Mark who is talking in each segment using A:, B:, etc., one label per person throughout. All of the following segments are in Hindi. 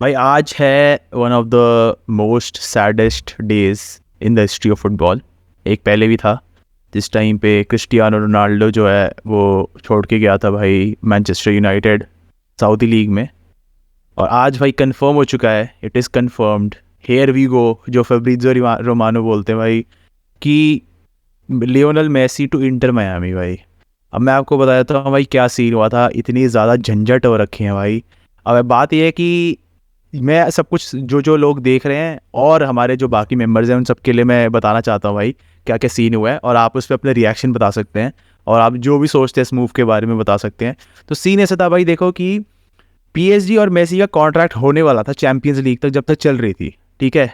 A: भाई आज है one of the most saddest days in the history of football. एक पहले भी था जिस टाइम पे क्रिस्टियानो रोनाल्डो जो है वो छोड़ के गया था भाई मैनचेस्टर यूनाइटेड सऊदी लीग में। और आज भाई कंफर्म हो चुका है, it is confirmed, here we go, जो फैब्रिज़ो रोमानो बोलते हैं भाई, कि Lionel Messi to Inter Miami भाई। अब मैं आपको बता देता हूँ भाई क्या सीन हुआ था। इतनी ज़्यादा झंझट हो रखी है भाई। अब बात यह है कि मैं सब कुछ जो जो लोग देख रहे हैं और हमारे जो बाकी मेंबर्स हैं उन सब के लिए मैं बताना चाहता हूँ भाई क्या क्या सीन हुआ है, और आप उस पर अपने रिएक्शन बता सकते हैं और आप जो भी सोचते हैं इस मूव के बारे में बता सकते हैं। तो सीन ऐसा था भाई, देखो कि पीएसजी और मेसी का कॉन्ट्रैक्ट होने वाला था चैंपियंस लीग तक जब तक चल रही थी, ठीक है।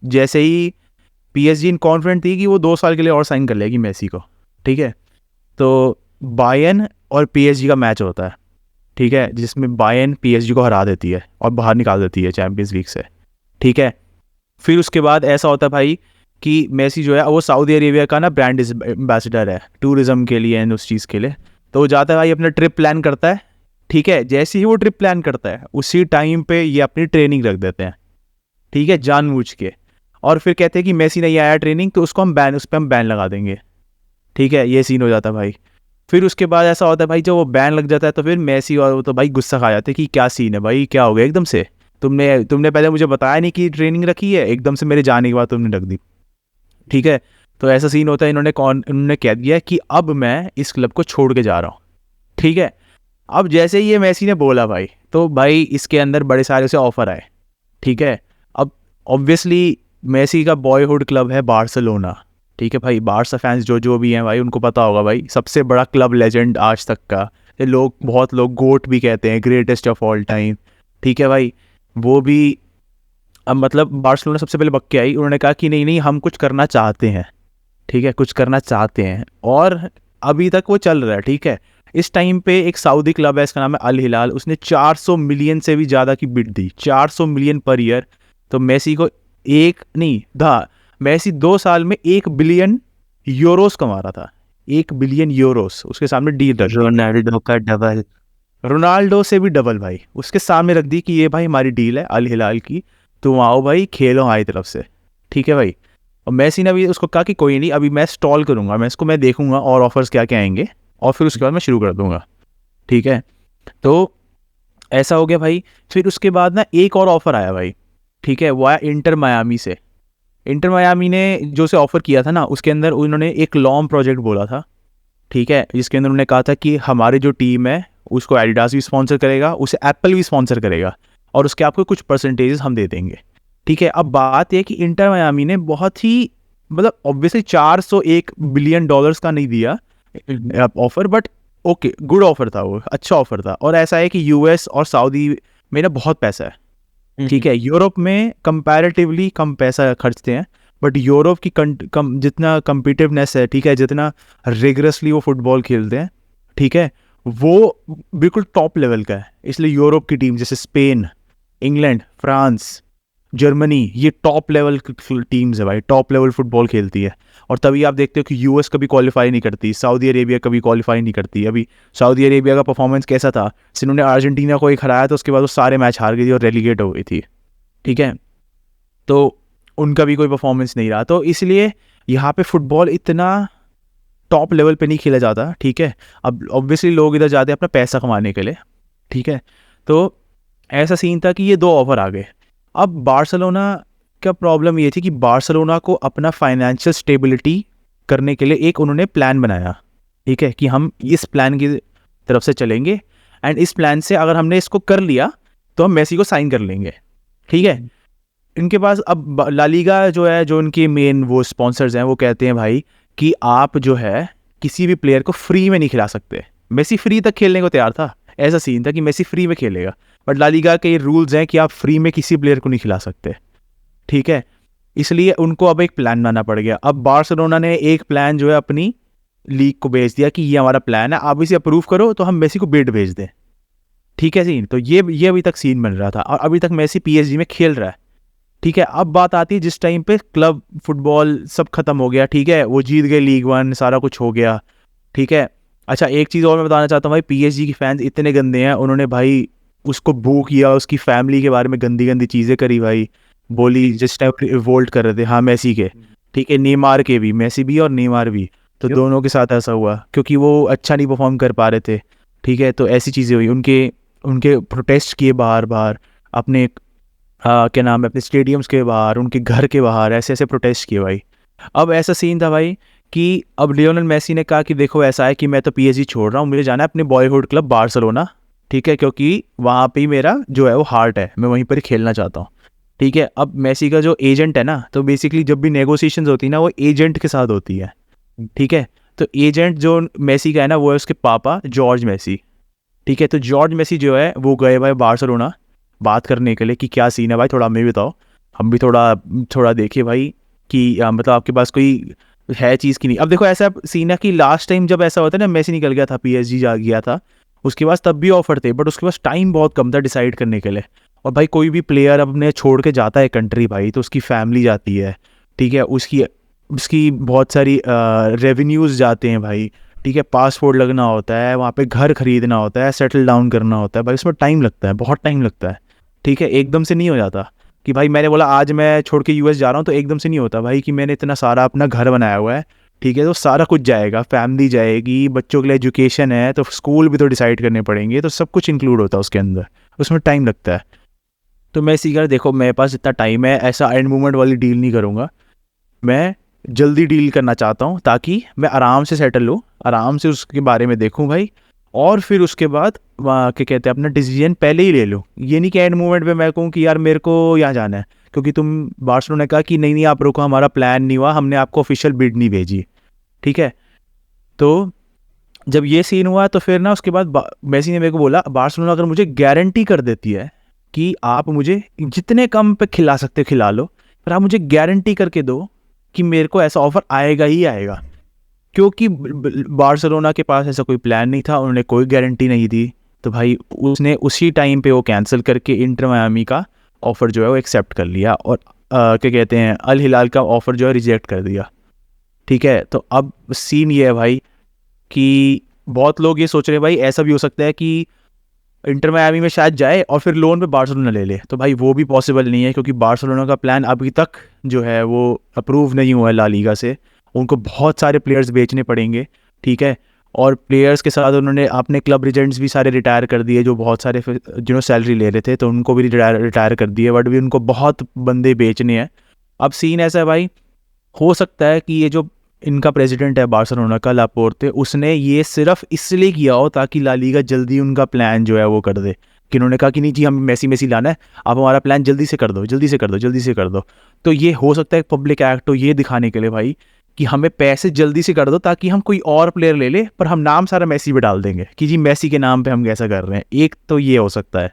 A: जैसे ही पीएसजी कॉन्फिडेंट थी कि वो 2 साल के लिए और साइन कर लेगी मेसी को, ठीक है। तो बायर्न और पीएसजी का मैच होता है, ठीक है, जिसमें बायर्न पीएसजी को हरा देती है और बाहर निकाल देती है चैंपियंस लीग से, ठीक है। फिर उसके बाद ऐसा होता है भाई कि मेसी जो है वो सऊदी अरेबिया का ना ब्रांड एम्बेसडर है टूरिज्म के लिए एंड उस चीज़ के लिए। तो वो जाता है भाई, अपना ट्रिप प्लान करता है, ठीक है। जैसे ही वो ट्रिप प्लान करता है उसी टाइम पे ये अपनी ट्रेनिंग रख देते हैं, ठीक है, जानबूझ के। और फिर कहते हैं कि मेसी नहीं आया ट्रेनिंग तो उसको हम बैन, उस पर हम बैन लगा देंगे, ठीक है। ये सीन हो जाता है भाई। फिर उसके बाद ऐसा होता है भाई, जब वो बैन लग जाता है तो फिर मेसी और वो तो भाई गुस्सा खा जाते हैं कि क्या सीन है भाई, क्या हो गया एकदम से, तुमने तुमने पहले मुझे बताया नहीं कि ट्रेनिंग रखी है, एकदम से मेरे जाने के बाद तुमने रख दी, ठीक है। तो ऐसा सीन होता है, इन्होंने कह दिया कि अब मैं इस क्लब को छोड़ के जा रहा हूँ, ठीक है। अब जैसे ही ये मेसी ने बोला भाई, तो भाई इसके अंदर बड़े सारे उसे ऑफर आए, ठीक है। अब ऑब्वियसली मेसी का बॉयहुड क्लब है बार्सिलोना, ठीक है भाई। बार्सा फैंस जो जो भी हैं भाई उनको पता होगा भाई, सबसे बड़ा क्लब लेजेंड आज तक का। ये लोग, बहुत लोग गोट भी कहते हैं, ग्रेटेस्ट ऑफ ऑल टाइम, ठीक है भाई। वो भी अब मतलब बार्सिलोना सबसे पहले बक के आई, उन्होंने कहा कि नहीं नहीं हम कुछ करना चाहते हैं, ठीक है, कुछ करना चाहते हैं। और अभी तक वो चल रहा है, ठीक है। इस टाइम पे एक सऊदी क्लब है, इसका नाम है अल हिलाल, उसने 400 मिलियन से भी ज़्यादा की बिड दी, 400 मिलियन पर ईयर। तो मेसी को एक नहीं था, मेसी 2 साल में 1 बिलियन यूरोस कमा रहा था, 1 बिलियन यूरोस उसके सामने डील रख दी।
B: रोनाल्डो का डबल।
A: रोनाल्डो से भी डबल भाई उसके सामने रख दी कि ये भाई हमारी डील है अल हिलाल की, तुम आओ भाई खेलो हमारी तरफ से, ठीक है भाई। और मेसी ने भी उसको कहा कि कोई नहीं, अभी मैं स्टॉल करूंगा, मैं देखूंगा और ऑफर्स क्या क्या आएंगे और फिर उसके बाद मैं शुरू कर दूंगा, ठीक है। तो ऐसा हो गया भाई। फिर उसके बाद ना एक और ऑफर आया भाई, ठीक है, वो आया इंटर मायामी से। इंटर मायामी ने जो उसे ऑफर किया था ना, उसके अंदर उन्होंने एक लॉन्ग प्रोजेक्ट बोला था, ठीक है, जिसके अंदर उन्होंने कहा था कि हमारी जो टीम है उसको एडिडास भी स्पॉन्सर करेगा, उसे एप्पल भी स्पॉन्सर करेगा, और उसके आपको कुछ परसेंटेजेस हम दे देंगे, ठीक है। अब बात यह कि इंटर मायामी ने बहुत ही मतलब ऑब्वियसली 401 बिलियन डॉलर्स का नहीं दिया offer, but okay, good offer था, वो अच्छा ऑफर था। और ऐसा है कि यूएस और सऊदी में ना बहुत पैसा है, ठीक है। यूरोप में कंपैरेटिवली कम पैसा खर्चते हैं, बट यूरोप की जितना कम्पिटिवनेस है, ठीक है, जितना रिगरसली वो फुटबॉल खेलते हैं, ठीक है, वो बिल्कुल टॉप लेवल का है। इसलिए यूरोप की टीम जैसे स्पेन, इंग्लैंड, फ्रांस, जर्मनी, ये टॉप लेवल टीम्स है भाई, टॉप लेवल फुटबॉल खेलती है। और तभी आप देखते हो कि यूएस कभी क्वालिफाई नहीं करती, सऊदी अरेबिया कभी क्वालिफाई नहीं करती। अभी सऊदी अरेबिया का परफॉर्मेंस कैसा था, जिन्होंने अर्जेंटीना को एक हराया था उसके बाद वो सारे मैच हार गई थी और रेलीगेट हो गई थी, ठीक है। तो उनका भी कोई परफॉर्मेंस नहीं रहा, तो इसलिए यहाँ पे फुटबॉल इतना टॉप लेवल पे नहीं खेला जाता, ठीक है। अब ऑब्वियसली लोग इधर जाते हैं अपना पैसा कमाने के लिए, ठीक है। तो ऐसा सीन था कि ये दो ऑफर आ गए। अब बार्सिलोना का प्रॉब्लम ये थी कि बार्सिलोना को अपना फाइनेंशियल स्टेबिलिटी करने के लिए एक उन्होंने प्लान बनाया, ठीक है, कि हम इस प्लान की तरफ से चलेंगे, एंड इस प्लान से अगर हमने इसको कर लिया तो हम मेसी को साइन कर लेंगे, ठीक है। इनके पास अब ला लीगा जो है, जो उनके मेन वो स्पॉन्सर्स हैं, वो कहते हैं भाई कि आप जो है किसी भी प्लेयर को फ्री में नहीं खिला सकते। मेसी फ्री तक खेलने को तैयार था, ऐसा सीन था कि मेसी फ्री में खेलेगा, बट ला लीगा के ये रूल्स हैं कि आप फ्री में किसी प्लेयर को नहीं खिला सकते, ठीक है। इसलिए उनको अब एक प्लान बनाना पड़ गया। अब बार्सिलोना ने एक प्लान जो है अपनी लीग को भेज दिया कि ये हमारा प्लान है, आप इसे अप्रूव करो तो हम मेसी को बिड भेज दें, ठीक है सीन। तो ये अभी तक सीन बन रहा था और अभी तक मेसी पीएसजी में खेल रहा है, ठीक है। अब बात आती है जिस टाइम पे क्लब फुटबॉल सब खत्म हो गया, ठीक है, वो जीत गए लीग वन, सारा कुछ हो गया, ठीक है। अच्छा एक चीज़ और मैं बताना चाहता हूँ भाई, पीएसजी की फैंस इतने गंदे हैं, उन्होंने भाई उसको बू किया, उसकी फैमिली के बारे में गंदी गंदी चीज़ें करी भाई, बोली जिस टाइम वोल्ट कर रहे थे, हाँ मैसी के, ठीक है, नेमार के भी, मेसी भी और नेमार भी, तो
B: क्यों?
A: दोनों के साथ ऐसा हुआ क्योंकि वो अच्छा नहीं परफॉर्म कर पा रहे थे, ठीक है, तो ऐसी चीज़ें हुई उनके, उनके प्रोटेस्ट किए बार बार अपने क्या नाम है, अपने स्टेडियम्स के बाहर, उनके घर के बाहर, ऐसे ऐसे प्रोटेस्ट किए भाई। अब ऐसा सीन था भाई कि अब लियोनेल मेसी ने कहा कि देखो ऐसा है कि मैं तो पीएसजी छोड़ रहा हूँ, मुझे जाना है अपने बॉयहुड क्लब बार्सिलोना, ठीक है, क्योंकि वहाँ पे ही मेरा जो है वो हार्ट है, मैं वहीं पर ही खेलना चाहता हूँ, ठीक है। अब मेसी का जो एजेंट है ना, तो बेसिकली जब भी नेगोशिएशंस होती है ना वो एजेंट के साथ होती है, ठीक है। तो एजेंट जो मेसी का है ना वो है उसके पापा जॉर्ज मेसी, ठीक है। तो जॉर्ज मेसी जो है वो गए भाई बार्सिलोना बात करने के लिए कि क्या सीन है भाई, थोड़ा हमें भी बताओ, हम भी थोड़ा थोड़ा देखिए भाई कि मतलब आपके पास कोई है चीज़ की नहीं। अब देखो ऐसा सीन है कि लास्ट टाइम जब ऐसा होता है ना, मेसी निकल गया था, पीएसजी जा गया था, उसके पास तब भी ऑफर थे, बट उसके पास टाइम बहुत कम था डिसाइड करने के लिए। और भाई कोई भी प्लेयर अपने छोड़ के जाता है कंट्री भाई, तो उसकी फैमिली जाती है, ठीक है, उसकी उसकी बहुत सारी रेवेन्यूज़ जाते हैं भाई, ठीक है, पासपोर्ट लगना होता है, वहाँ पे घर खरीदना होता है, सेटल डाउन करना होता है भाई, उसमें टाइम लगता है, बहुत टाइम लगता है, ठीक है, एकदम से नहीं हो जाता कि भाई मैंने बोला आज मैं छोड़ के यूएस जा रहा हूँ, तो एकदम से नहीं होता भाई कि मैंने इतना सारा अपना घर बनाया हुआ है, ठीक है, तो सारा कुछ जाएगा, फैमिली जाएगी, बच्चों के लिए एजुकेशन है, तो स्कूल भी तो डिसाइड करने पड़ेंगे, तो सब कुछ इंक्लूड होता है उसके अंदर, उसमें टाइम लगता है। तो मैं इसी कर देखो मेरे पास इतना टाइम है, ऐसा एंड मोमेंट वाली डील नहीं करूँगा, मैं जल्दी डील करना चाहता हूँ ताकि मैं आराम से सेटल लूँ, आराम से उसके बारे में देखूँ भाई, और फिर उसके बाद वहाँ क्या कहते हैं अपना डिसीजन पहले ही ले लूँ। ये नहीं कि एंड मोमेंट पे मैं कहूँ कि यार मेरे को यहाँ जाना है, क्योंकि तुम बार्सिलोना ने कहा कि नहीं नहीं आप रुको, हमारा प्लान नहीं हुआ, हमने आपको ऑफिशियल बिड नहीं भेजी, ठीक है। तो जब ये सीन हुआ तो फिर ना उसके बाद मेसी ने मेरे को बोला बार्सिलोना अगर मुझे गारंटी कर देती है कि आप मुझे जितने कम पे खिला सकते हो खिला लो, पर आप मुझे गारंटी करके दो कि मेरे को ऐसा ऑफर आएगा ही आएगा, क्योंकि बार्सिलोना के पास ऐसा कोई प्लान नहीं था, उन्होंने कोई गारंटी नहीं दी, तो भाई उसने उसी टाइम पे वो कैंसिल करके इंटर मियामी का ऑफर जो है वो एक्सेप्ट कर लिया, और क्या कहते हैं अल हिलाल का ऑफर जो है रिजेक्ट कर दिया, ठीक है। तो अब सीन ये है भाई कि बहुत लोग ये सोच रहे हैं भाई ऐसा भी हो सकता है कि इंटर मियामी में शायद जाए और फिर लोन पे बार्सिलोना ले ले, तो भाई वो भी पॉसिबल नहीं है, क्योंकि बार्सिलोना का प्लान अभी तक जो है वो अप्रूव नहीं हुआ है ला लीगा से, उनको बहुत सारे प्लेयर्स बेचने पड़ेंगे, ठीक है। और प्लेयर्स के साथ उन्होंने अपने क्लब रिजेंट्स भी सारे रिटायर कर दिए, जो बहुत सारे जिन्होंने सैलरी ले रहे थे तो उनको भी रिटायर कर दिए, बट भी उनको बहुत बंदे बेचने हैं। अब सीन ऐसा है भाई, हो सकता है कि ये जो इनका प्रेसिडेंट है बार्सिलोना का लापोर्ते, उसने ये सिर्फ इसलिए किया हो ताकि ला लीगा जल्दी उनका प्लान जो है वो कर दे, कि उन्होंने कहा कि नहीं जी हम मेसी मेसी लाना है, आप हमारा प्लान जल्दी से कर दो, जल्दी से कर दो, जल्दी से कर दो। तो ये हो सकता है पब्लिक एक्ट हो ये दिखाने के लिए भाई कि हमें पैसे जल्दी से कर दो ताकि हम कोई और प्लेयर ले ले, पर हम नाम सारा मेसी पे डाल देंगे कि जी मेसी के नाम पे हम ऐसा कर रहे हैं, एक तो ये हो सकता है,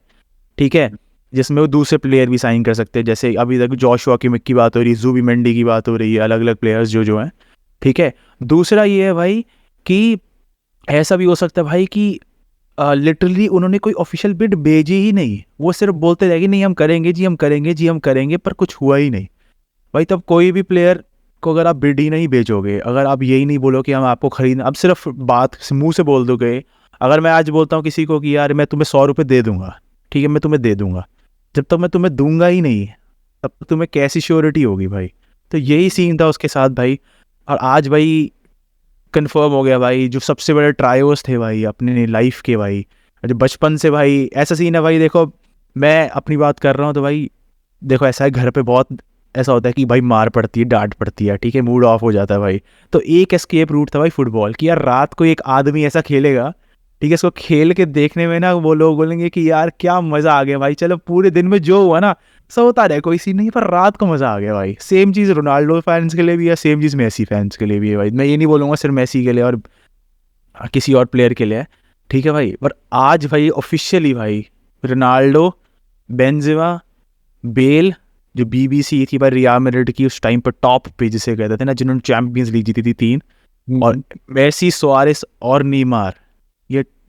A: ठीक है, जिसमें वो दूसरे प्लेयर भी साइन कर सकते हैं, जैसे अभी तक जॉशुआ किमिक की बात हो रही है, जूबी मेंडी की बात हो रही है, अलग अलग प्लेयर्स जो जो हैं, ठीक है। दूसरा ये है भाई कि ऐसा भी हो सकता है भाई कि लिटरली उन्होंने कोई ऑफिशियल बिड भेजी ही नहीं, वो सिर्फ बोलते रहे कि नहीं हम करेंगे जी हम करेंगे जी हम करेंगे, पर कुछ हुआ ही नहीं भाई। तब कोई भी प्लेयर को अगर आप बिड ही नहीं भेजोगे, अगर आप यही नहीं बोलो कि हम आपको खरीद, अब सिर्फ बात मुंह से बोल दोगे, अगर मैं आज बोलता हूँ किसी को कि यार मैं तुम्हें 100 रुपये दे दूंगा, ठीक है मैं तुम्हें दे दूंगा, जब तक मैं तुम्हें दूंगा ही नहीं तब तक तुम्हें कैसी श्योरिटी होगी भाई। तो यही सीन था उसके साथ भाई, और आज भाई कंफर्म हो गया भाई, जो सबसे बड़े ट्रायोस थे भाई अपने लाइफ के भाई, जो बचपन से भाई ऐसा सीन है भाई। देखो मैं अपनी बात कर रहा हूँ तो भाई देखो ऐसा है घर पे बहुत ऐसा होता है कि भाई मार पड़ती है डांट पड़ती है, ठीक है, मूड ऑफ हो जाता है भाई, तो एक एस्केप रूट था भाई फुटबॉल, कि यार रात को एक आदमी ऐसा खेलेगा, ठीक है, इसको खेल के देखने में ना वो लोग बोलेंगे कि यार क्या मज़ा आ गया भाई, चलो पूरे दिन में जो हुआ ना सब होता रहे कोई सीन नहीं, पर रात को मज़ा आ गया भाई। सेम चीज़ रोनाल्डो फैंस के लिए भी है, सेम चीज़ मेसी फैंस के लिए भी है भाई, मैं ये नहीं बोलूँगा सिर्फ मेसी के लिए और किसी और प्लेयर के लिए, ठीक है भाई। पर आज भाई ऑफिशियली भाई रोनाल्डो, बेंजेमा, बेल, जो बीबीसी थी भाई रियल मैड्रिड की उस टाइम पर टॉप पे जिसे कहते थे ना, जिन्होंने चैंपियंस लीग जीती थी 3, और मेसी, सुआरेस और नीमार,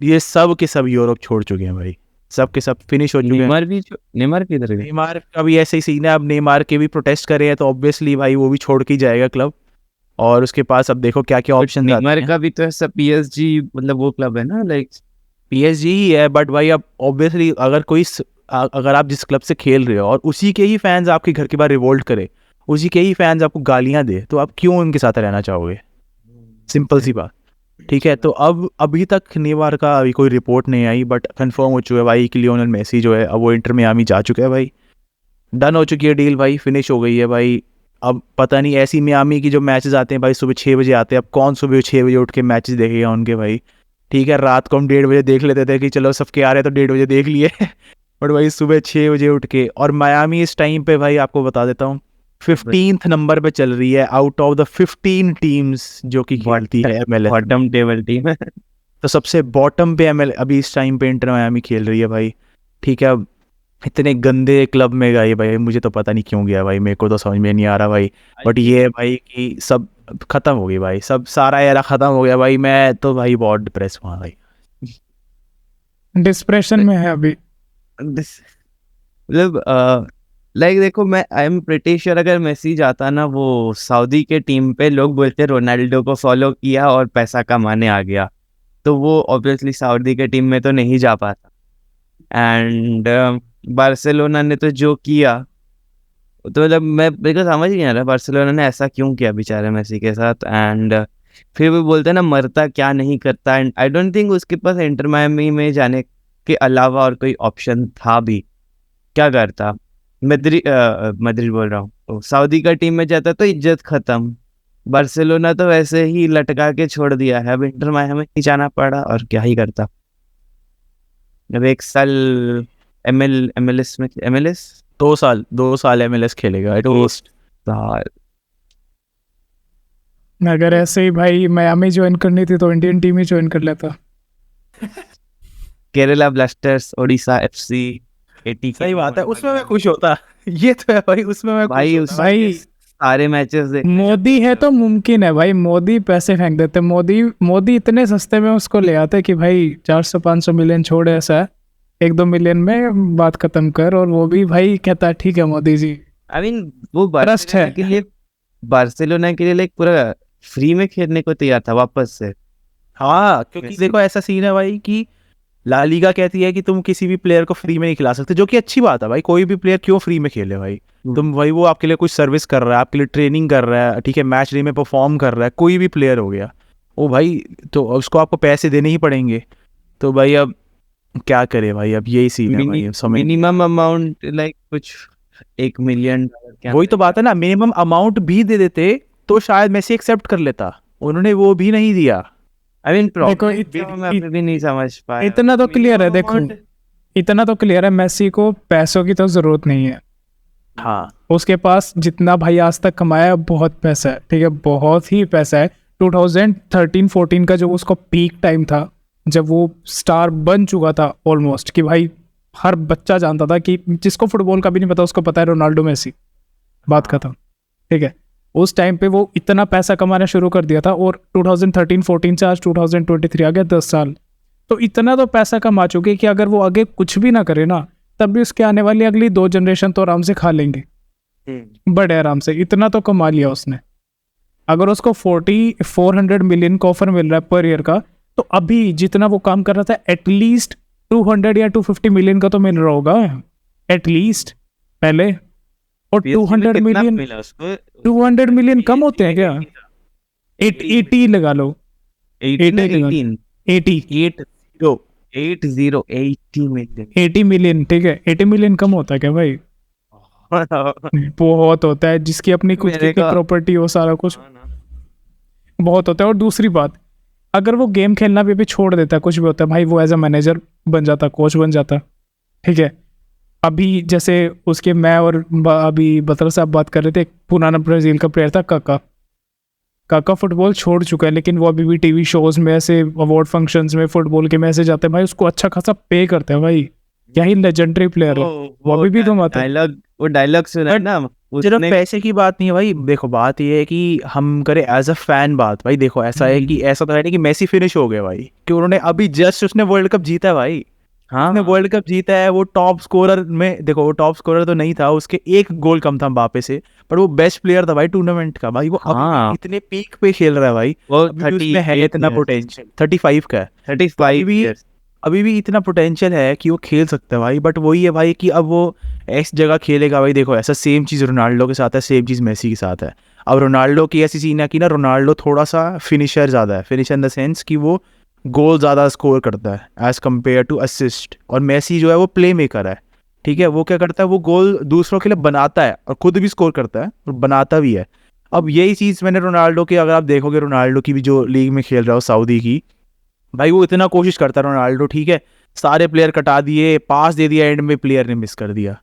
A: ये सब के सब यूरोप छोड़ चुके हैं भाई, सब के सब फिनिश हो चुके हैं।
B: नेमार भी इधर गए।
A: नेमार का भी ऐसे ही सीन है, अब नेमार के भी प्रोटेस्ट करे हैं तो ऑब्वियसली भाई वो भी छोड़ के ही जाएगा क्लब, और उसके पास अब देखो क्या क्या ऑप्शन आते
B: नेमार
A: हैं।
B: का भी तो ऐसा पीएसजी मतलब वो क्लब है ना, लाइक
A: PSG ही है, बट भाई अब ऑब्वियसली अगर आप जिस क्लब से खेल रहे हो और उसी के ही फैंस आपके घर के बाहर रिवोल्ट करे, उसी के ही फैंस आपको गालियां दे, तो आप क्यों उनके साथ रहना चाहोगे? सिंपल सी बात। ठीक है, तो अब अभी तक नेमार का अभी कोई रिपोर्ट नहीं आई, बट कंफर्म हो चुका है भाई कि लियोनेल मेसी जो है अब वो इंटर मियामी जा चुका है भाई। डन हो चुकी है डील भाई, फिनिश हो गई है भाई। अब पता नहीं ऐसी मियामी की जो मैचेस आते हैं भाई सुबह 6 बजे आते हैं, अब कौन सुबह 6 बजे उठ के मैचेस देखेगा उनके भाई? ठीक है, रात को हम 1:30 बजे देख लेते थे कि चलो सबके आ रहे हैं तो 1:30 बजे देख लिए बट भाई सुबह 6 बजे उठ के, और मियामी इस टाइम पे भाई आपको बता देता हूँ 15th नंबर पे चल रही है आउट ऑफ द 15 टीम्स जो कि खेलती है MLS।
B: बॉटम टेबल टीम है।
A: तो सबसे बॉटम पे ML अभी इस टाइम पे इंटर मियामी खेल रही है भाई। ठीक है, अब इतने गंदे क्लब में गई भाई, मुझे तो पता नहीं क्यों गया भाई, मेरे को तो समझ में नहीं आ रहा भाई। बट ये है भाई कि सब खत्म हो गई भाई, सब सारा एरा खत्म हो गया भाई। मैं तो भाई बहुत डिप्रेस हुआ भाई,
C: डिस्प्रेशन में है अभी।
B: मतलब लाइक देखो, मैं आई एम प्रिटी श्योर अगर मेसी जाता ना वो सऊदी के टीम पे, लोग बोलते रोनाल्डो को फॉलो किया और पैसा कमाने आ गया, तो वो ऑब्वियसली सऊदी के टीम में तो नहीं जा पाता। एंड बार्सिलोना ने तो जो किया, तो मतलब मेरे को समझ नहीं आ रहा बार्सिलोना ने ऐसा क्यों किया बेचारे मेसी के साथ। एंड फिर वो बोलते हैं ना मरता क्या नहीं करता, एंड आई डोंट थिंक उसके पास इंटर मायामी में जाने के अलावा और कोई ऑप्शन था भी। क्या करता? मद्रिद बोल रहा हूँ, तो सऊदी का टीम में जाता तो इज्जत खत्म। बार्सिलोना तो वैसे ही लटका के छोड़ दिया है, अब इंटर मायामी ही जाना पड़ा, और क्या ही करता। अब एक साल MLS
A: 2 साल MLS खेलेगा एटलीस्ट।
C: अगर ऐसे ही भाई मियामी ज्वाइन करनी थी तो इंडियन टीम ही ज्वाइन कर लेता।
B: Kerala blasters, Odisha FC, ATK।
A: सही बात है, उसमें मैं खुश होता ये तो है भाई, उसमें मैं
B: भाई
A: खुश होता।
C: भाई
B: सारे मैचेस देख।
C: मोदी है तो मुमकिन है भाई, मोदी पैसे फेंक देते। मोदी इतने सस्ते में उसको ले आते कि भाई 400-500 मिलियन छोड़, ऐसा 1-2 मिलियन में बात खत्म कर, और वो भी भाई कहता है ठीक है मोदी जी।
B: आई मीन वो
C: ट्रस्ट है
B: बार्सिलोना के लिए लाइक पूरा फ्री में खेलने को तैयार था वापस से।
A: हाँ, क्योंकि देखो ऐसा सीन है भाई कि ला लीगा कहती है कि तुम किसी भी प्लेयर को फ्री में नहीं खिला सकते, जो कि अच्छी बात है भाई। कोई भी प्लेयर क्यों फ्री में खेले भाई? तुम भाई वो आपके लिए कुछ सर्विस कर रहा है, आपके लिए ट्रेनिंग कर रहा है, ठीक है, मैच डे में परफॉर्म कर रहा है, कोई भी प्लेयर हो गया वो भाई, तो उसको आपको पैसे देने ही पड़ेंगे। तो भाई अब क्या करे भाई, अब यही सीन है भाई, समझ।
B: मिनिमम अमाउंट लाइक कुछ $1 मिलियन।
A: वही तो बात है ना, मिनिमम अमाउंट भी दे देते तो शायद मेसी एक्सेप्ट कर लेता, उन्होंने वो भी नहीं दिया।
B: आई मीन
C: देखो
B: मैं अभी भी नहीं समझ पाया।
C: इतना तो क्लियर है, देखो इतना तो क्लियर है, मेसी को पैसों की तो जरूरत नहीं है।
A: हाँ,
C: उसके पास जितना भाई आज तक कमाया बहुत पैसा है, ठीक है, बहुत ही पैसा है। 2013-14 का जो उसका पीक टाइम था, जब वो स्टार बन चुका था ऑलमोस्ट, कि भाई हर बच्चा जानता था, कि जिसको फुटबॉल का भी नहीं पता उसको पता है रोनाल्डो मेसी, बात खत्म। ठीक है, उस टाइम पे वो इतना पैसा कमाना शुरू कर दिया था, और 2013-14 से आज 2023 आ गया 10 साल, तो इतना तो पैसा कमा चुके कि अगर वो आगे कुछ भी ना करे ना, तब भी उसके आने वाली अगली 2 जनरेशन तो आराम से खा लेंगे, बड़े आराम से। इतना तो कमा लिया उसने। अगर उसको 400 मिलियन का ऑफर मिल रहा है पर ईयर का, तो अभी जितना वो काम कर रहा था एटलीस्ट 200 या 250 मिलियन का तो मिल रहा होगा एटलीस्ट पहले। और 200 मिलियन कम होते हैं क्या? 80 लगा लो, 80 मिलियन, ठीक है, 80 मिलियन कम होता है क्या भाई? बहुत होता है, जिसकी अपनी कुछ प्रॉपर्टी हो, सारा कुछ बहुत होता है। और दूसरी बात, अगर वो गेम खेलना भी छोड़ देता, कुछ भी होता है भाई, वो एज अ मैनेजर बन जाता, कोच बन जाता, ठीक है। अभी जैसे उसके, मैं और अभी बतरा साहब बात कर रहे थे, एक पुराना ब्राज़ील का प्लेयर था काका फुटबॉल छोड़ चुका है, लेकिन वो अभी भी टीवी शोज में, ऐसे अवार्ड फंक्शंस में फुटबॉल के मैसेज आते हैं भाई, उसको अच्छा खासा पे करते हैं भाई, क्या ही लेजेंडरी प्लेयर है वो, अभी भी तुम आते हैं।
B: वो डायलॉग सुना ना,
A: सिर्फ पैसे की बात नहीं है भाई। देखो बात ये है कि हम करें एज अ फैन बात, भाई देखो ऐसा है कि ऐसा तो है नहीं कि मेसी फिनिश हो गया भाई, कि उन्होंने अभी जस्ट उसने वर्ल्ड कप जीता है भाई। हाँ, उसने वर्ल्ड कप जीता है, वो टॉप स्कोरर में, देखो वो टॉप स्कोरर तो नहीं था, उसके 1 गोल कम था मबाप्पे से, पर वो बेस्ट प्लेयर था भाई टूर्नामेंट का भाई। वो अभी इतने पीक पे खेल रहा है भाई, वो 30 है, इतना पोटेंशियल। 35 का है,
B: 35 भी
A: अभी भी इतना पोटेंशियल है कि वो खेल सकता है भाई, बट वही है भाई कि अब वो इस जगह खेलेगा भाई। देखो ऐसा सेम चीज़ रोनाल्डो के साथ है, सेम चीज़ मेसी के साथ है। अब रोनाल्डो की ऐसी सीन है कि ना, रोनाल्डो थोड़ा सा फिनिशर ज़्यादा है, फिनिशर इन द सेंस कि वो गोल ज़्यादा स्कोर करता है एज़ कम्पेयर टू असिस्ट। और मेसी जो है वो प्ले मेकर है, ठीक है। वो क्या करता है, वो गोल दूसरों के लिए बनाता है और खुद भी स्कोर करता है और बनाता भी है। अब यही चीज़ मैंने रोनाल्डो की, अगर आप देखोगे रोनाल्डो की भी जो लीग में खेल रहा हो सऊदी की, भाई वो इतना कोशिश करता है रोनाल्डो, ठीक है। सारे प्लेयर कटा दिए, पास दे दिया, एंड में प्लेयर ने मिस कर दिया,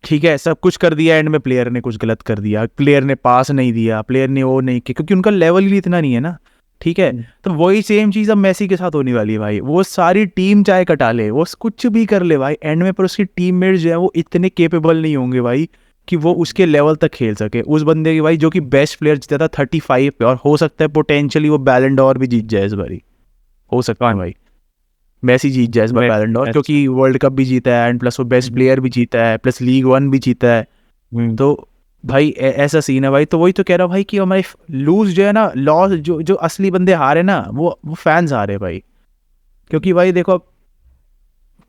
A: ठीक है। सब कुछ कर दिया, एंड में प्लेयर ने कुछ गलत कर दिया, प्लेयर ने पास नहीं दिया, प्लेयर ने वो नहीं किया, क्योंकि उनका लेवल ही इतना नहीं है ना, ठीक है। तो वही सेम चीज़ अब मेसी के साथ होने वाली है भाई। वो सारी टीम चाहे कटा ले, वो कुछ भी कर ले भाई, एंड में पर उसकी टीममेट जो है वो इतने केपेबल नहीं होंगे भाई कि वो उसके लेवल तक खेल सके। उस बंदे की भाई जो कि बेस्ट प्लेयर जीता था 35 पे, और हो सकता है पोटेंशियली वो बैलन डोर भी जीत जाए इस बारी, हो सकता है भाई मेसी जीत जाए इस बार बैलन डोर, क्योंकि वर्ल्ड कप भी जीता है एंड प्लस वो बेस्ट प्लेयर भी जीता है, प्लस लीग 1 भी जीता है। तो भाई ऐसा सीन है भाई। तो वही तो कह रहा हूँ भाई कि हमारे लूज जो है ना, लॉस, जो जो असली बंदे हारे ना, वो फैंस हारे भाई। क्योंकि भाई देखो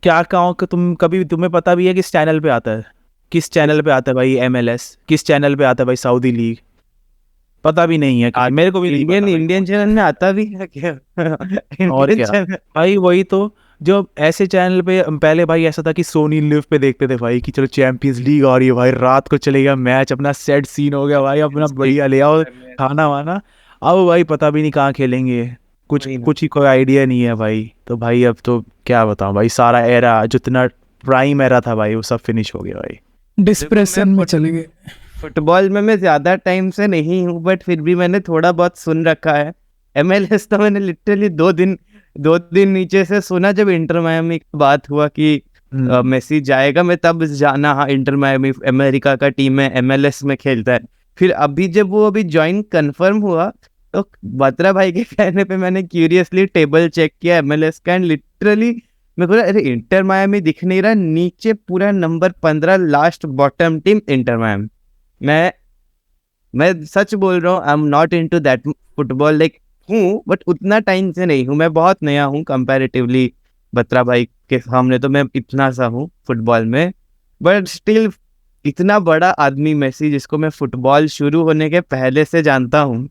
A: क्या कहूँ कि तुम्हें पता भी है किस चैनल पे आता है, किस चैनल पे आता है भाई MLS, किस चैनल पे आता है भाई सऊदी लीग, पता भी नहीं है कि, मेरे को भी नहीं पता भाई।
B: इंडियन चैनल में आता भी है क्या?
A: और
B: इंडियन
A: क्या
B: चैनल
A: भाई, वही तो, जो ऐसे चैनल पे पहले भाई ऐसा था कि सोनी लिव पे देखते थे भाई कि चलो चैंपियंस लीग आ रही है भाई, रात को चलेगा मैच, अपना सेट सीन हो गया भाई, अपना बढ़िया ले आओ खाना वाना। अब भाई पता भी नहीं कहाँ खेलेंगे, कुछ
B: वही ना।
A: कुछ ही कोई आइडिया नहीं है भाई। तो भाई अब तो क्या बताऊं भाई, सारा एरा जितना प्राइम एरा था भाई वो सब फिनिश हो गया भाई।
C: डिस्प्रेशन में चले गए।
B: फुटबॉल में मैं ज्यादा टाइम से नहीं हूँ, बट फिर भी मैंने थोड़ा बहुत सुन रखा है। MLS तो मैंने लिटरली 2 दिन नीचे से सुना, जब इंटर मायामी की बात हुआ कि मेसी जाएगा, मैं तब जाना, हाँ इंटर मायामी अमेरिका का टीम है, MLS में खेलता है। फिर अभी जब वो ज्वाइन कंफर्म हुआ, तो बत्रा भाई के कहने पे मैंने क्यूरियसली टेबल चेक किया MLS का, एंड लिटरली मैं बोला अरे इंटर मायामी दिख नहीं रहा, नीचे पूरा number 15 last bottom team inter Miami. मैं सच बोल रहा हूँ, I am not into that football, like हूँ बट उतना टाइम से नहीं हूँ, मैं बहुत नया हूँ कंपैरेटिवली बत्रा भाई के सामने, तो मैं इतना सा हूँ फुटबॉल में। बट स्टिल इतना बड़ा आदमी मेसी, जिसको मैं फुटबॉल शुरू होने के पहले से जानता हूँ,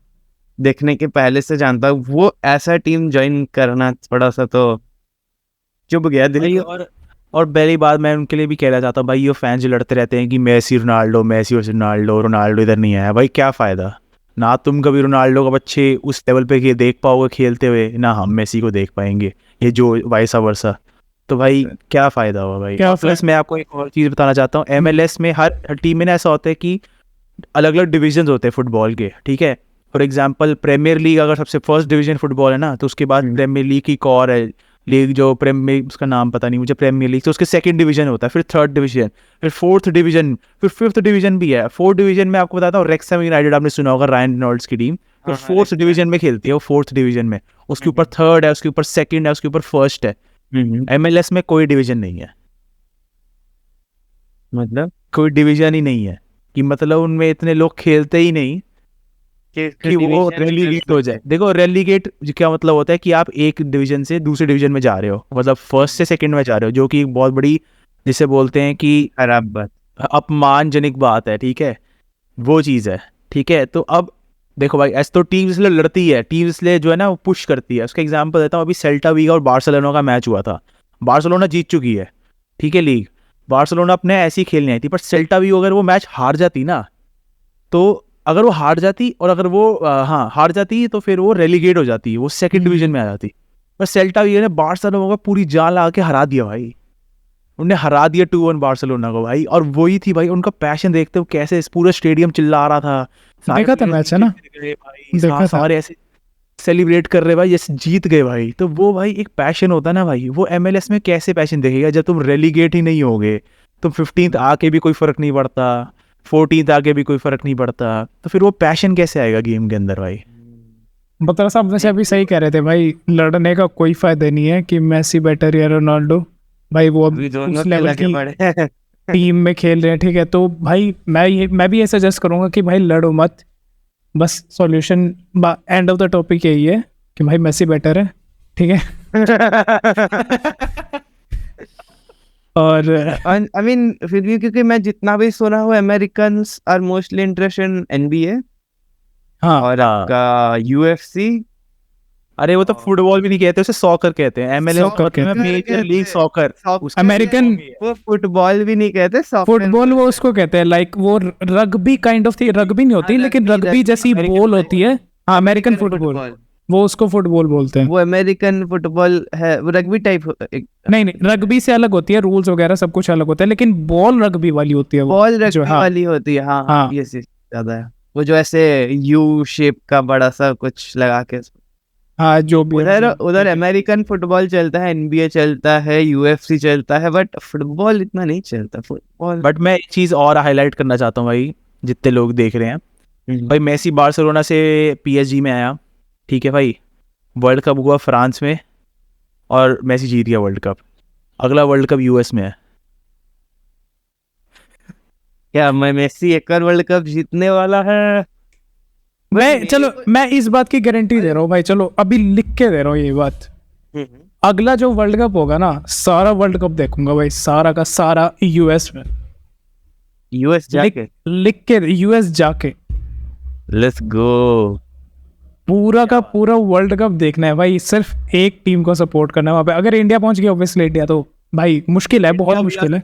B: देखने के पहले से जानता हूँ, वो ऐसा टीम ज्वाइन करना थोड़ा सा तो चुभ गया दिल
A: भाई
B: को।
A: और पहली बात मैं उनके लिए भी कहना चाहता हूँ भाई, ये फैंस जो लड़ते रहते हैं कि मेसी रोनाल्डो, मेसी और रोनाल्डो, रोनाल्डो इधर नहीं आया, भाई क्या फ़ायदा ना, तुम कभी रोनाल्डो को अच्छे उस लेवल पे देख पाओगे खेलते हुए, ना हम मेसी को देख पाएंगे, ये जो वाइसा वर्सा। तो भाई क्या फ़ायदा हुआ भाई।
C: क्या
A: प्लस मैं आपको एक और चीज़ बताना चाहता हूँ, MLS में हर टीम में ना ऐसा होता है कि अलग अलग डिविजन होते हैं फुटबॉल के, ठीक है। फॉर एग्जाम्पल प्रीमियर लीग अगर सबसे फर्स्ट डिवीजन फुटबॉल है ना, तो उसके बाद प्रीमियर लीग की एक और है लीग, जो प्रीमियर, उसका नाम पता नहीं मुझे, प्रीमियर लीग, तो उसके सेकंड डिवीजन होता है, फिर थर्ड डिवीजन, फिर फोर्थ डिवीजन, फिर फिफ्थ डिवीजन भी है। फोर्थ डिवीजन में आपको बताता हूँ रेक्सहम यूनाइटेड, आपने सुना होगा, रायन रेनॉल्ड्स की टीम, तो फोर्थ डिवीजन में खेलती है वो, फोर्थ डिवीजन में। उसके ऊपर थर्ड है, उसके ऊपर सेकंड है, उसके ऊपर फर्स्ट है। MLS में कोई डिवीजन नहीं है,
B: मतलब
A: कोई डिवीजन ही नहीं है, कि मतलब उनमें इतने लोग खेलते ही नहीं कि वो रेलीगेट हो जाए। देखो रेलीगेट क्या मतलब होता है कि आप एक डिवीजन से दूसरे डिवीजन में जा रहे हो, मतलब फर्स्ट से सेकंड में जा रहे हो, जो कि एक बहुत बड़ी, जिसे बोलते हैं कि
B: खराब बात।
A: अपमानजनक बात है, ठीक है, वो चीज़ है, ठीक है। तो अब देखो भाई, ऐसे तो टीम इसलिए लड़ती है, टीम इसलिए जो है ना वो पुश करती है। उसका एग्जांपल देता हूँ, अभी सेल्टा वीगो और बार्सिलोना का मैच हुआ था, बार्सिलोना जीत चुकी है, ठीक है लीग, बार्सिलोना अपने ऐसी खेलने आई थी, पर सेल्टा वीगो अगर वो मैच हार जाती ना, तो अगर वो हार जाती, और अगर वो हार जाती, तो फिर वो रेलीगेट हो जाती, वो सेकंड डिवीजन में आ जाती। पर सेल्टा वीगो ने बार्सिलोना को पूरी जान लगा के हरा दिया भाई, उन्हें हरा दिया 2-1 बार्सिलोना को भाई। और वही थी भाई उनका पैशन, देखते हो कैसे पूरा स्टेडियम चिल्ला रहा था,
C: देखा था मैच है ना, देखा था।
A: सारे ऐसे सेलिब्रेट कर रहे भाई जैसे जीत गए भाई। तो वो भाई एक पैशन होता है ना भाई, वो MLS में कैसे पैशन देखेगा जब तुम रेलीगेट ही नहीं होगे, तुम 15th आके भी कोई फर्क नहीं पड़ता, 14th आके भी कोई फर्क नहीं पड़ता, तो फिर वो पैशन कैसे आएगा गेम के अंदर भाई।
C: बत्रा साहब वैसे अभी सही कह रहे थे भाई, लड़ने का कोई फायदा नहीं है कि मेसी बेटर या रोनाल्डो, भाई वो अब उस लेवल की टीम में खेल रहे हैं, ठीक है। तो भाई मैं भी ये सजेस्ट करूंगा कि भाई लड़ो मत, बस solution end of the topic यही है कि भाई मेसी बेटर है, ठीक है। और
B: आई मीन फिर भी क्योंकि मैं जितना भी सुना हूँ Americans are mostly interested in NBA
C: हाँ
B: और आपका यूएफसी।
A: अरे वो तो फुटबॉल भी नहीं कहते, उसे सॉकर कहते हैं। एमएलएस
C: Soccer
A: मतलब
C: कहते हैं।
A: Major league soccer.
C: अमेरिकन
B: वो फुटबॉल भी नहीं कहते,
C: फुटबॉल वो उसको कहते हैं, लाइक वो रग्बी काइंड ऑफ थी, रग्बी नहीं होती
B: हाँ,
C: लेकिन
B: rugby
C: रग्बी जैसी
A: American
C: बॉल होती है। हाँ अमेरिकन फुटबॉल, वो उसको फुटबॉल बोलते हैं।
B: वो अमेरिकन फुटबॉल है, वो रग्बी टाइप।
C: नहीं नहीं, रग्बी से अलग होती है, रूल्स वगैरह सब कुछ अलग होता है, लेकिन बॉल रग्बी वाली होती है वो।
B: बॉल
C: जो
B: रग्बी
C: हाँ
B: वाली होती है, हाँ
C: हाँ।
B: हाँ ये ज्यादा है, वो जो ऐसे यू शेप का बड़ा सा कुछ लगा के।
C: हाँ जो भी है।
B: उधर अमेरिकन फुटबॉल चलता है, एनबीए चलता है, यूएफसी चलता है, बट फुटबॉल इतना नहीं चलता फुटबॉल।
A: बट मैं एक चीज़ और हाईलाइट करना चाहता हूँ भाई, जितने लोग देख रहे हैं भाई, मेसी बार्सिलोना से पीएसजी में आया, ठीक है भाई, वर्ल्ड कप हुआ फ्रांस में और मेसी जीत गया वर्ल्ड कप। अगला वर्ल्ड कप यूएस में है।
B: क्या मैं मेसी एक और वर्ल्ड कप जीतने वाला है?
C: मैं चलो मैं इस बात की गारंटी दे रहा हूँ भाई, चलो अभी लिख के दे रहा हूँ ये बात। अगला जो वर्ल्ड कप होगा ना, सारा वर्ल्ड कप देखूंगा भाई, सारा का सारा यूएस में।
B: यूएस जाके
C: लिख के यूएस जाके
B: लेट्स गो।
C: पूरा का पूरा वर्ल्ड कप देखना है भाई, सिर्फ एक टीम को सपोर्ट करना है वहां पे। अगर इंडिया पहुंच गया ऑब्वियसली इंडिया, तो भाई मुश्किल है, बहुत मुश्किल है।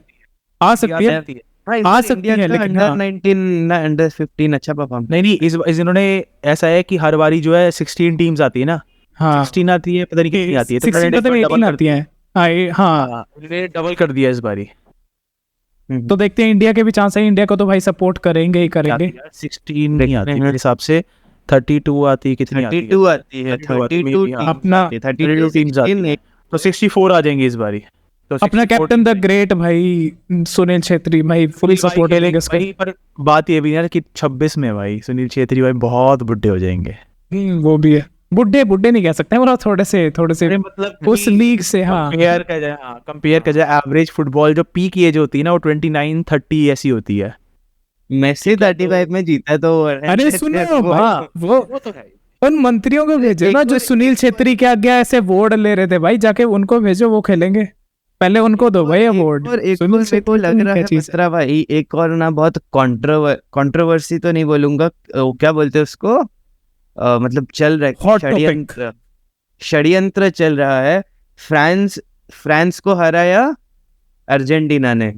C: आ सकती है, आ सकती है, लेकिन
B: अंडर 19 ना अंडर 15 अच्छा परफॉर्म।
A: नहीं इस इन्होंने ऐसा है कि हर बारी जो है 16 टीम्स आती है ना,
C: हाँ
A: 16 आती है, पता नहीं कितनी आती है, तो
C: 16 तो 18 आती है। हाँ
A: इन्होंने डबल कर दिया इस बारी।
C: तो देखते हैं, इंडिया के भी चांस है, इंडिया को तो भाई सपोर्ट करेंगे ही करेंगे।
A: 16 नहीं आती मेरे हिसाब से, 32 आती है, कितनी आती है?
B: 32 आती है, 32
C: अपना
A: 32 टीम्स आती है, तो 64 आ जाएंगी इस बारी। तो
C: अपना
A: 64
C: कैप्टन द ग्रेट भाई सुनील छेत्री भाई फुल सपोर्ट है इसका।
A: भाई पर बात ये भी है यार कि 26 में भाई सुनील छेत्री भाई बहुत बुड्ढे हो जाएंगे।
C: वो भी है, बुड्ढे बुड्ढे नहीं कह सकते, मतलब थोड़े से
A: मतलब
C: उस लीग से। हाँ
A: कंपेयर कर जाए एवरेज फुटबॉल जो पीक एज होती है ना, वो 29-30 ऐसी होती है।
B: मेसी 35 में जीता है, तो
C: अरे सुनो वो
A: तो है।
C: उन मंत्रियों को भेजो ना जो सुनील छेत्री के आगे ऐसे वोट ले रहे थे भाई, जाके उनको भेजो, वो खेलेंगे। पहले उनको दो भाई अवार्ड।
B: और एक और मेरे को लग रहा है बत्रा भाई, एक और ना बहुत कंट्रोवर्सी तो नहीं बोलूंगा, क्या बोलते हैं उसको, मतलब चल रहा है षड्यंत्र चल रहा है। फ्रांस को हराया अर्जेंटीना ने,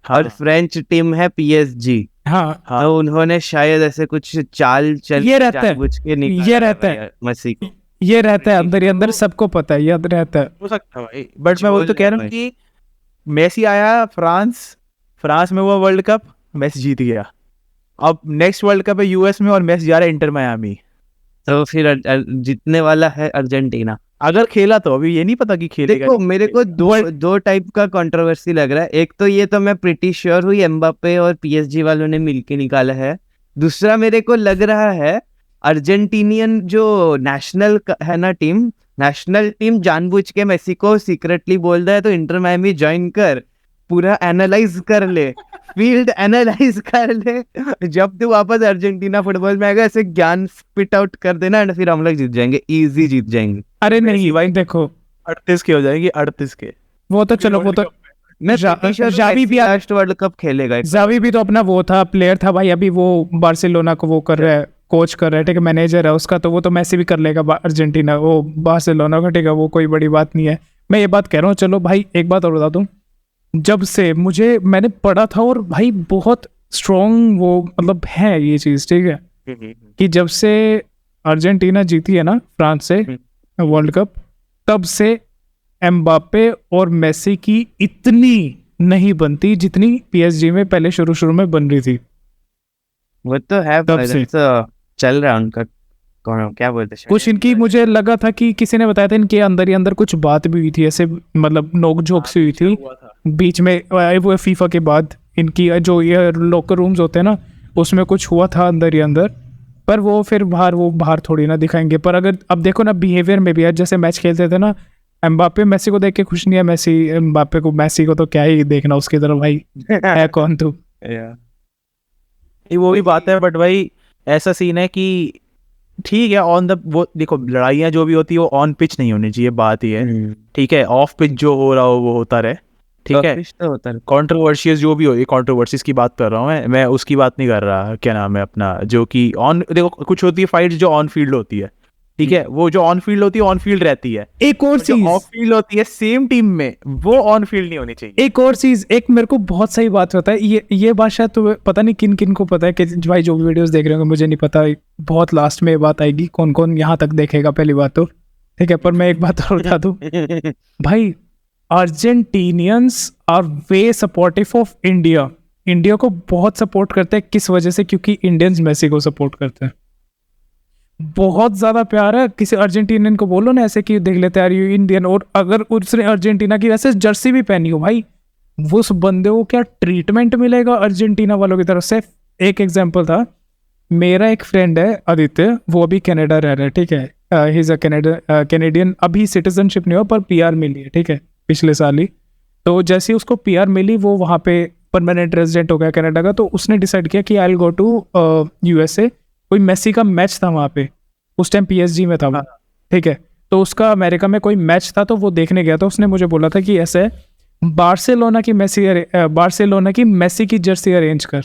B: और फ्रेंच टीम है पीएसजी।
C: हाँ
B: तो उन्होंने शायद ऐसे कुछ चाल चल
C: ये रहता है,
B: जानबूझ के निकाला
C: ये रहता है
B: मसीह को।
C: ये रहता है अंदर ही अंदर, सबको पता है, याद रहता है।
A: हो सकता है भाई, बट मैं वो तो कह रहा हूँ कि मेसी आया फ्रांस में हुआ वर्ल्ड कप, मेसी जीत गया। अब नेक्स्ट वर्ल्ड कप है यूएस में और मेसी जा रहा है इंटर मायामी।
B: तो फिर जीतने वाला है अर्जेंटीना,
A: अगर खेला तो। अभी ये नहीं पता कि खेलेगा।
B: देखो मेरे को दो टाइप का कंट्रोवर्सी लग रहा है। एक तो ये तो मैं प्रिटी श्योर हुई एम्बापे और पीएसजी वालों ने मिलके निकाला है। दूसरा मेरे को लग रहा है अर्जेंटीनियन जो नेशनल है ना टीम, नेशनल टीम जानबूझ के मेसी को सीक्रेटली बोल रहा है तो इंटर मायामी ज्वाइन कर, पूरा एनालाइज कर ले, फील्ड एनालाइज कर ले, जब तू वापस अर्जेंटीना फुटबॉल में आएगा ऐसे ज्ञान स्पिट आउट कर देना, एंड फिर हम लोग जीत जाएंगे, इजी जीत जाएंगे।
C: अरे नहीं भाई देखो
A: 38 के हो जाएंगे, 38 के।
C: वो तो चलो, वो तो
B: मैं
C: जावी भी
B: लास्ट वर्ल्ड कप खेलेगा।
C: जावी भी तो अपना वो था, प्लेयर था भाई, अभी वो बार्सिलोना को वो कर रहा है, कोच कर रहा है, ठीक है, मैनेजर है उसका, तो वो तो मैसी भी कर लेगा अर्जेंटीना, वो बार्सिलोना का, ठीक है, वो कोई बड़ी बात नहीं है। मैं ये बात कह रहा हूँ, चलो भाई एक बात और बता दूं, जब से मैंने पढ़ा था, और भाई बहुत स्ट्रॉन्ग वो मतलब है ये चीज़, ठीक है, कि जब से अर्जेंटीना जीती है ना फ्रांस से वर्ल्ड कप, तब से एम्बापे और मेसी की इतनी नहीं बनती जितनी पीएसजी में पहले शुरू में बन रही थी।
B: वो तो है,
C: तब से
B: चल रहा है उनका, कौन क्या बोलते हैं
C: कुछ इनकी, मुझे लगा था कि किसी ने बताया था इनके अंदर ही अंदर कुछ बात भी हुई थी, ऐसे मतलब नोक झोंक सी हुई थी बीच में, वो फीफा के बाद इनकी जो ये लॉकर रूम्स होते हैं ना, उसमें कुछ हुआ था अंदर ही अंदर, पर वो फिर बाहर थोड़ी ना दिखाएंगे। पर अगर अब देखो ना बिहेवियर में भी, जैसे मैच खेलते थे ना, एम्बापे मेसी को देख के खुश नहीं है, मेसी को तो क्या ही देखना उसकी तरफ, भाई है कौन तू।
A: वो भी बात है, बट भाई ऐसा सीन है कि ठीक है, ऑन द वो देखो लड़ाइयाँ जो भी होती है वो ऑन पिच नहीं होनी चाहिए, बात ही है, ठीक है, ऑफ पिच जो हो रहा हो वो होता रहे, ठीक है,
B: कुछ तो होता है।
A: कंट्रोवर्शियस जो भी हो, ये कंट्रोवर्सीज की बात कर रहा हूँ मैं उसकी बात नहीं कर रहा, क्या नाम है अपना, जो कि ऑन, देखो कुछ होती है फाइट्स जो ऑन फील्ड होती है, ठीक है, वो जो ऑन फील्ड होती है ऑन फील्ड रहती है,
C: एक और
A: और जो
C: चीज,
A: ऑफ फील्ड होती है सेम टीम में, वो ऑन फील्ड नहीं होनी चाहिए।
C: एक और चीज, एक मेरे को बहुत सही बात होता है, ये बात शायद तो पता नहीं किन किन को पता है, कि भाई जो भी वीडियोस देख रहे होंगे मुझे नहीं पता, बहुत लास्ट में ये बात आएगी कौन कौन यहाँ तक देखेगा पहली बात तो, ठीक है, पर मैं एक बात और बता दूं भाई, Argentinians are way supportive of India, India को बहुत सपोर्ट करते हैं, किस वजह से, क्योंकि इंडियंस मेसी को सपोर्ट करते हैं, बहुत ज्यादा प्यार है। किसी अर्जेंटीनियन को बोलो ना ऐसे कि देख लेते यार यू इंडियन, और अगर उसने अर्जेंटीना की वैसे जर्सी भी पहनी हो भाई, वो उस बंदे को क्या ट्रीटमेंट मिलेगा अर्जेंटीना वालों की तरफ से। एक एग्जांपल था, मेरा एक फ्रेंड है आदित्य, वो अभी कनाडा रह रहा है, ठीक है, ही इज अ कैनेडियन, अभी सिटीजनशिप नहीं हुआ पर पीआर मिली है, ठीक है, पिछले साल ही। तो जैसे ही उसको पीआर मिली वो वहाँ पे परमानेंट रेजिडेंट हो गया कनाडा का, तो उसने डिसाइड किया कि I will go to USA. कोई मेसी का मैच था वहाँ पे, उस टाइम पीएसजी में था वो, ठीक है, तो उसका अमेरिका में कोई मैच था तो वो देखने गया था। उसने मुझे बोला था कि ऐसे बार्सिलोना की मेसी की जर्सी अरेंज कर,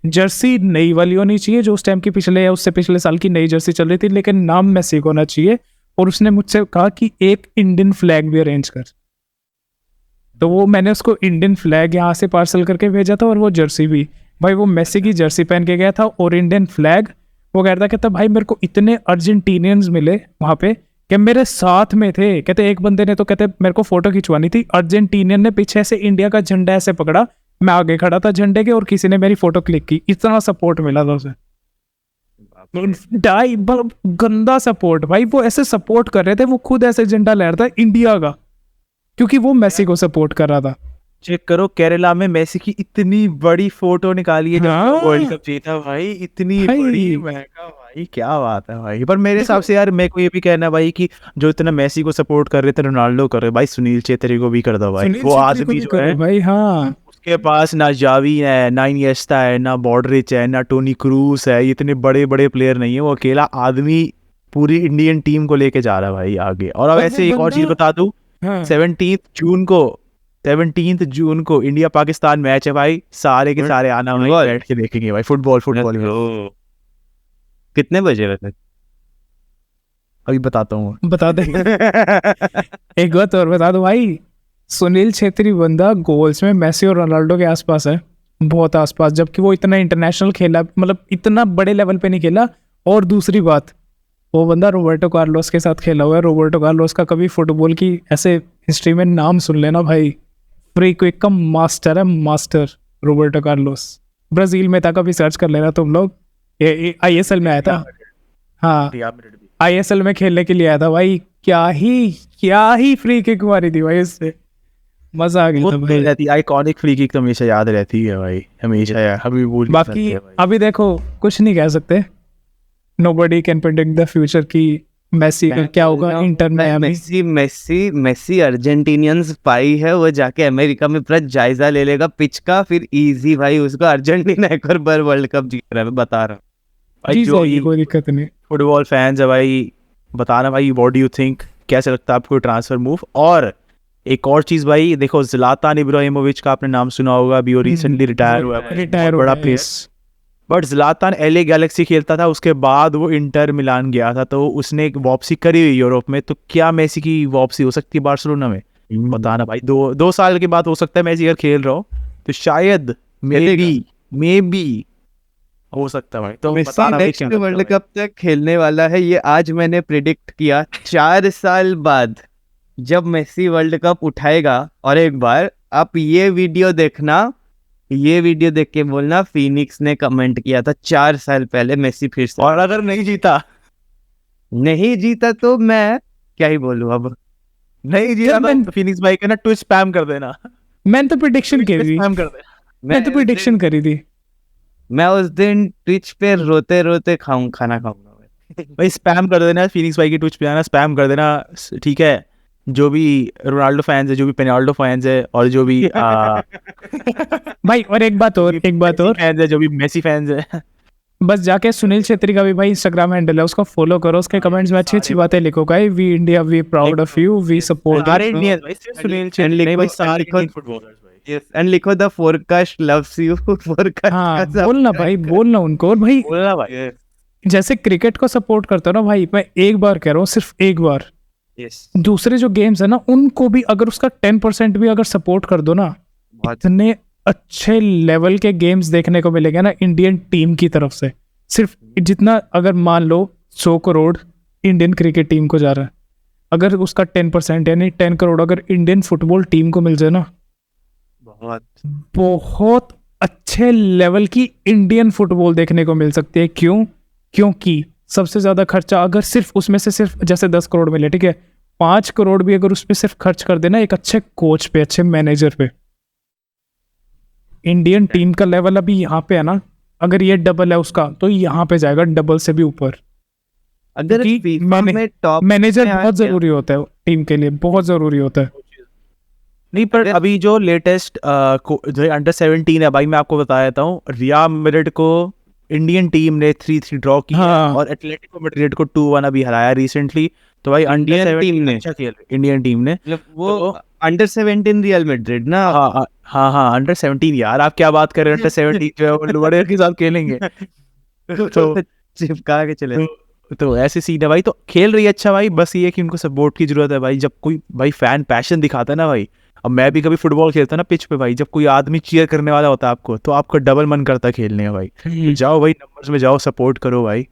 C: जर्सी नई वाली होनी चाहिए जो उस टाइम की पिछले या उससे पिछले साल की नई जर्सी चल रही थी, लेकिन नाम मेसी को होना चाहिए। और उसने मुझसे कहा कि एक इंडियन फ्लैग भी अरेंज कर, तो वो मैंने उसको इंडियन फ्लैग यहाँ से पार्सल करके भेजा था, और वो जर्सी भी, भाई वो मेसी की जर्सी पहन के गया था और इंडियन फ्लैग। वो कह रहा था, कहता भाई मेरे को इतने अर्जेंटीनियंस मिले वहाँ पे कि मेरे साथ में थे, कहते एक बंदे ने तो कहते मेरे को फोटो खिंचवानी थी, अर्जेंटीनियन ने पीछे से इंडिया का झंडा ऐसे पकड़ा, मैं आगे खड़ा था झंडे के, और किसी ने मेरी फोटो क्लिक की, इतना सपोर्ट मिला था उसे, डाई गंदा सपोर्ट भाई। वो ऐसे सपोर्ट कर रहे थे, वो खुद ऐसे झंडा लहरा था इंडिया का, क्योंकि वो मेसी को सपोर्ट कर रहा था।
A: चेक करो केरला में मेसी की इतनी बड़ी फोटो निकाली है जब
C: हाँ।
A: वर्ल्ड कप जीता भाई, इतनी
C: भाई।
A: बड़ी, महंगा भाई, क्या बात है भाई। पर मेरे हिसाब से यार मेरे को ये भी कहना है भाई कि जो इतना मेसी को सपोर्ट कर रहे थे रोनाल्डो कर रहे भाई, सुनील छेत्री को भी कर दो भाई।
C: सुनील
A: वो
C: छेत्री को
A: आदमी
C: भी
A: जो
C: करो
A: है
C: भाई, हाँ,
A: उसके पास ना जावी है, ना इनिएस्टा है, ना मॉडरिच है, ना टोनी क्रूस है, ये इतने बड़े बड़े प्लेयर नहीं है, वो अकेला आदमी पूरी इंडियन टीम को लेके जा रहा है भाई आगे। और अब
C: पर वो
A: ऐसे एक और चीज
C: बंदा-
A: बता दूं,
C: हाँ।
A: 17th जून को इंडिया पाकिस्तान मैच है भाई, सारे के सारे आना भाई,
B: फुटबॉल।
A: बैठ के देखेंगे भाई, फुटबॉल
B: कितने बजे वैसे?
A: अभी बताता हूँ।
C: बता दे एक बात और बता दो भाई, सुनील छेत्री बंदा गोल्स में मेसी और रोनाल्डो के आसपास है, बहुत आसपास, जबकि वो इतना इंटरनेशनल खेला, मतलब इतना बड़े लेवल पे नहीं खेला। और दूसरी बात, वो बंदा रोबर्टो कार्लोस के साथ खेला हुआ है, रोबर्टो कार्लोस का कभी फुटबॉल की ऐसे हिस्ट्री में नाम सुन लेना भाई, फ्री क्विक का मास्टर है, मास्टर रोबर्टो कार्लोस, ब्राजील में था, कभी सर्च कर लेना तुम लोग, ये आईएसएल में आया था, हाँ आईएसएल में खेलने के लिए आया था भाई, क्या ही फ्री किक मारी थी भाई उससे, मजा आ गया था भाई।
A: रहती आइकॉनिक फ्री किक तो हमेशा याद रहती है भाई, हमेशा यार, हम भी भूल नहीं
C: बाकी
A: सकते भाई।
C: अभी देखो कुछ नहीं कह सकते, nobody can predict the future की मेसी का क्या होगा इंटर में।
B: मेसी अर्जेंटीनियंस पाई है, वो जाके अमेरिका में पूरा जायजा ले लेगा पिच का, फिर इजी भाई उसको अर्जेंटीना एक और बार वर्ल्ड कप जीत रहा है, मैं बता रहा हूँ
A: भाई जो
C: जाएगी, कोई दिक्कत नहीं।
A: फुटबॉल फैंस है भाई, बताना भाई व्हाट डू यू थिंक, कैसा लगता है आपको ट्रांसफर मूव। और एक और चीज भाई देखो, ज़लातान इब्राहिमोविच का आपने नाम सुना होगा, अभी वो रिसेंटली रिटायर हुआ है,
C: रिटायर
A: बहुत बड़ा प्लेयर। बट ज़लातान एलए गैलेक्सी खेलता था, उसके बाद वो इंटर मिलान गया था, तो उसने एक वापसी करी हुई यूरोप में, तो क्या मेसी की वापसी हो सकती है बार्सिलोना में? बताना भाई, 2 साल के बाद हो सकता है मेसी अगर खेल रहा हो तो शायद मे बी हो सकता है भाई। तो बताना भाई
B: नेक्स्ट
A: क्या लगता है
B: वर्ल्ड
A: भाई?
B: कप तक खेलने वाला है, ये आज मैंने प्रिडिक्ट किया। 4 साल बाद जब मेसी वर्ल्ड कप उठाएगा, और एक बार आप ये वीडियो देखना, ये वीडियो देख के बोलना फिनिक्स ने कमेंट किया था 4 साल पहले मेसी फिर से।
A: और अगर नहीं जीता
B: तो मैं क्या ही बोलूं अब।
A: नहीं जीता तो फिनिक्स भाई का ना ट्विच स्पैम कर देना,
C: मैंने तो प्रेडिक्शन करी थी,
A: स्पैम कर देना।
C: मैं तो प्रेडिक्शन करी थी,
B: मैं उस दिन ट्विच पे रोते रोते खाना खाऊंगा
A: भाई, स्पैम कर देना फिनिक्स भाई की ट्विच पे आना, स्पैम कर देना, ठीक है। जो भी रोनाल्डो फैंस है, जो भी पेनाल्डो फैंस है, और जो भी
C: भाई। और एक बात और
A: फैंस है, जो भी मेसी फैंस है,
C: बस जाके सुनील छेत्री का भी भाई इंस्टाग्राम हैंडल है, उसको फॉलो करो, उसके कमेंट्स में अच्छी अच्छी बातें लिखो guys, we India we proud of you, we support.
A: सारे इंडियन भाई, सिर्फ सुनील छेत्री नहीं भाई, सारे इंडियन फुटबॉलर्स भाई।
B: यस, एंड लिखो the forecast loves you. Forecast
C: हाँ बोलना भाई, बोलना उनको। और भाई
A: बोलना भाई।
C: जैसे क्रिकेट को सपोर्ट करता हूँ ना भाई, मैं एक बार कह रहा हूँ, सिर्फ एक बार,
B: यस,
C: दूसरे जो गेम्स है ना उनको भी अगर उसका 10% भी अगर सपोर्ट कर दो ना,
B: बहुत
C: इतने अच्छे लेवल के गेम्स देखने को मिलेगा ना इंडियन टीम की तरफ से। सिर्फ जितना, अगर मान लो 100 करोड़ इंडियन क्रिकेट टीम को जा रहा है, अगर उसका 10% यानी 10 करोड़ अगर इंडियन फुटबॉल टीम को मिल जाए ना,
B: बहुत
C: बहुत अच्छे लेवल की इंडियन फुटबॉल देखने को मिल सकती है। क्यों? क्योंकि सबसे ज्यादा खर्चा अगर सिर्फ उसमें से सिर्फ जैसे 10 करोड़ मिले, ठीक है, 5 करोड़ भी अगर उस पर सिर्फ खर्च कर देना एक अच्छे कोच पे, अच्छे मैनेजर पे, इंडियन टीम का लेवल अभी यहाँ पे है ना, अगर ये डबल है उसका तो यहाँ पे जाएगा डबल से भी ऊपर।
B: अगर
C: क्योंकि
B: फीफा में टॉप
C: मैनेजर
B: में आ
C: बहुत
B: गया-
C: जरूरी होता है टीम के लिए, बहुत जरूरी होता है।
A: नहीं पर अभी जो लेटेस्ट जो अंडर 17 है भाई, मैं आपको बता देता हूँ, रियल मैड्रिड को इंडियन टीम ने 3-3 ड्रॉ किया
C: हाँ।
A: और एटलेटिको मैड्रिड को 2-1 अभी हराया रिसेंटली। तो भाई अंडर
B: इंडियन
A: 17
B: टीम ने।
A: अच्छा खेल इंडियन टीम ने।
B: मतलब वो
A: तो-
B: अंडर 17 रियल मैड्रिड ना।
A: हाँ अंडर 17 यार, आप क्या बात कर रहे हैं, अंडर 17 जो है वो लुबड़े के साथ खेलेंगे। तो
B: चिपका के चले।
A: तो ऐसे सीन है भाई, तो खेल रही है अच्छा भाई, बस ये है कि उनको सपोर्ट की जरूरत है भाई। जब कोई भाई फैन पैशन दिखाता है ना भाई, अब मैं भी कभी फुटबॉल खेलता हूँ ना पिच पे भाई, जब कोई आदमी चीयर करने वाला होता है आपको, तो आपको डबल मन करता है खेलने का भाई। जाओ भाई, नंबर्स में जाओ, सपोर्ट करो भाई,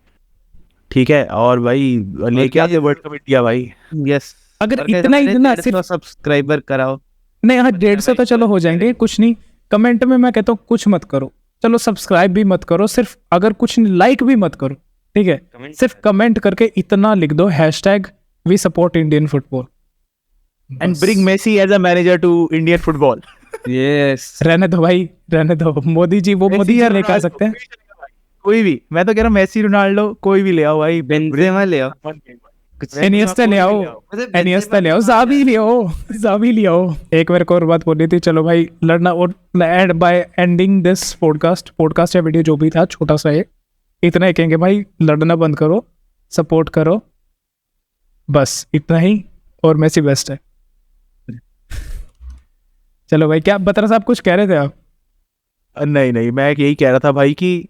A: ठीक है। और भाई लेके आते वर्ल्ड कप इंडिया भाई।
B: यस,
C: अगर इतना ही ना सिर्फ
B: सब्सक्राइबर कराओ।
C: नहीं, हाँ 150 तो चलो हो जाएंगे, कुछ नहीं। कमेंट में मैं कहता हूँ कुछ मत करो, चलो सब्सक्राइब भी मत करो, सिर्फ अगर कुछ लाइक भी मत करो, ठीक है, सिर्फ कमेंट करके इतना लिख दो, #we support Indian football
A: and bring Messi as a manager to Indian football.
B: Yes,
C: रहने दो भाई, रहने दो। मोदी जी, वो मोदी जी लेकर आ सकते हैं।
A: कोई भी, मैं तो कह रहा हूँ मेसी रोनाल्डो कोई भी ले आओ भाई,
B: बेंजेमा ले आओ।
C: एनियस्टा ले आओ, एनियस्टा ले आओ, ज़ावी ले आओ, ज़ावी ले आओ। एक मेरे को और बात बोलनी थी, चलो भाई लड़ना, और and bye ending this podcast या वीडियो जो भी था छोटा सा, इतना ही कहेंगे भाई, लड़ना बंद करो, सपोर्ट करो, बस इतना ही। और मेसी बेस्ट है। चलो भाई, क्या बत्रा साहब कुछ कह रहे थे आप?
A: नहीं मैं यही कह रहा था भाई कि